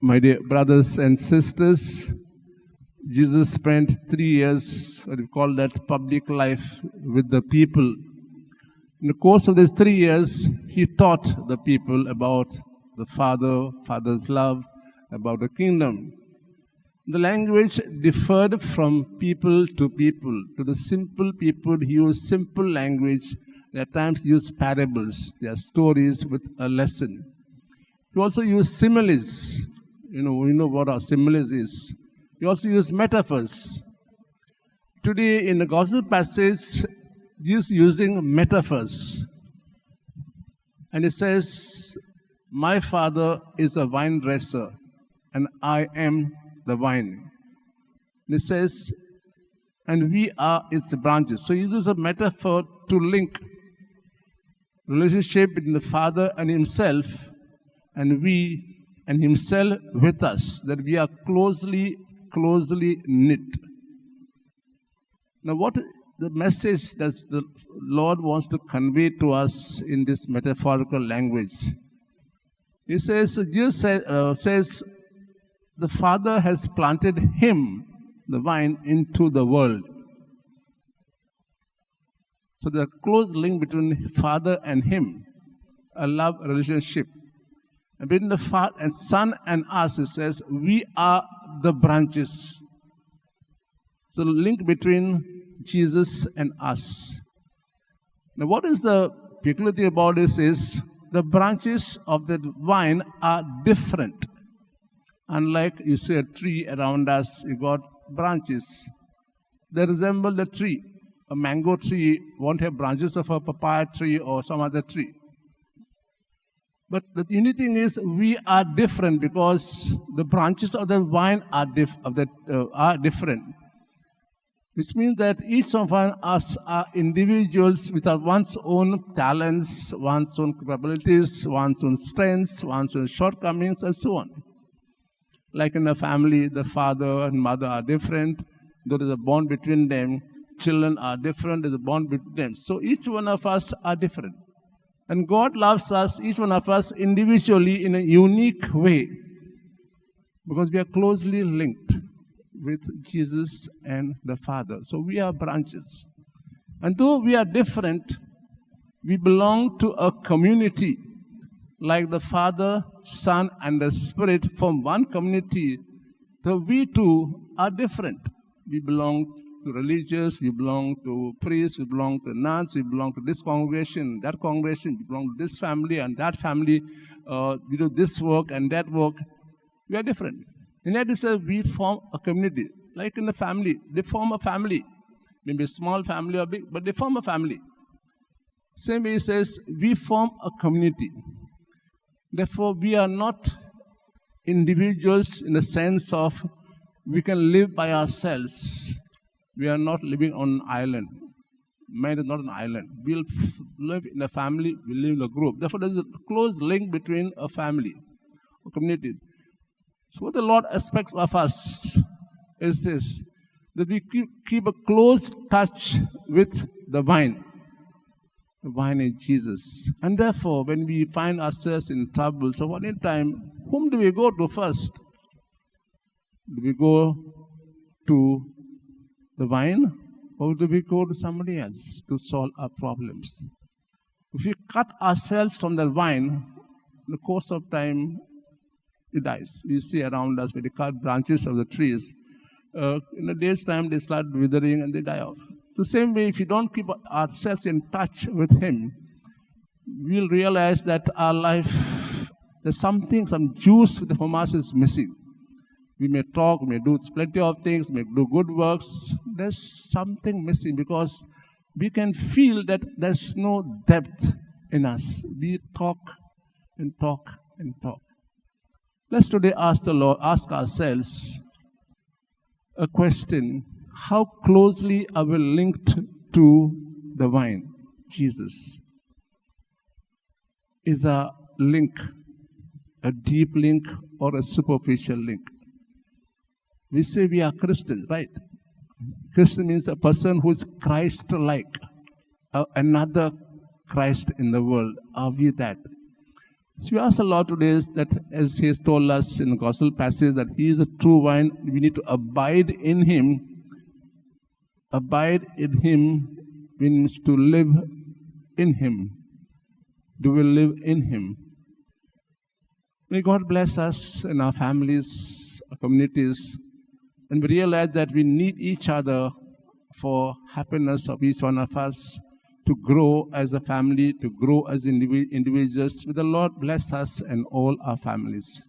My dear brothers and sisters, Jesus spent 3 years, what we call that, public life with the people. In the course of these 3 years, he taught the people about the Father's love, about the kingdom. The language differed from people. To the simple people, he used simple language. At times he used parables. They are stories with a lesson. He also used similes. We know what our similes is. He also used metaphors. Today in the gospel passage, Jesus using metaphors. And he says, my Father is a vine dresser, and I am the vine. And he says, and we are its branches. So he uses a metaphor to link relationship between the Father and himself, and we and himself with us, that we are closely knit. Now, what the message that the Lord wants to convey to us in this metaphorical language? He says, Jesus says, the Father has planted him, the vine, into the world. So there's a close link between Father and him, a love relationship. And between the Father and Son and us, it says, we are the branches. So the link between Jesus and us. Now what is the peculiarity about this is, the branches of the vine are different. Unlike you see a tree around us, you got branches. They resemble the tree. A mango tree won't have branches of a papaya tree or some other tree. But the unique thing is, we are different because the branches of the vine are different. Which means that each of us are individuals with one's own talents, one's own capabilities, one's own strengths, one's own shortcomings, and so on. Like in a family, the father and mother are different. There is a bond between them. Children are different. There is a bond between them. So each one of us are different. And God loves us, each one of us, individually in a unique way. Because we are closely linked with Jesus and the Father. So we are branches. And though we are different, we belong to a community. Like the Father, Son, and the Spirit form one community, though we too are different. We belong to religious, we belong to priests, we belong to nuns, we belong to this congregation, that congregation, we belong to this family and that family, we do this work and that work. We are different. And yet it says we form a community. Like in a family, they form a family. Maybe a small family or big, but they form a family. Same way it says we form a community. Therefore, we are not individuals in the sense of we can live by ourselves. We are not living on an island. Man is not an island. We'll live in a family, we live in a group. Therefore, there's a close link between a family, a community. So what the Lord expects of us is this, that we keep a close touch with the vine. The vine is Jesus. And therefore, when we find ourselves in trouble, so what in time, whom do we go to first? Do we go to the vine, or do we go to somebody else to solve our problems? If we cut ourselves from the vine, in the course of time, it dies. You see around us, when they cut branches of the trees, in a day's time, they start withering and they die off. So same way, if you don't keep ourselves in touch with Him, we'll realize that our life, there's something, some juice from us is missing. We may talk, we may do plenty of things, we may do good works. There's something missing because we can feel that there's no depth in us. We talk and talk and talk. Let's today ask the Lord, ask ourselves a question. How closely are we linked to the vine, Jesus? Is a link a deep link or a superficial link? We say we are Christians, right? Christian means a person who is Christ-like, another Christ in the world. Are we that? So we ask the Lord today is that, as He has told us in the gospel passage, that He is a true vine, we need to abide in Him. Abide in Him means to live in Him. Do we live in Him? May God bless us in our families, our communities, and we realize that we need each other for happiness of each one of us, to grow as a family, to grow as individuals. May the Lord bless us and all our families.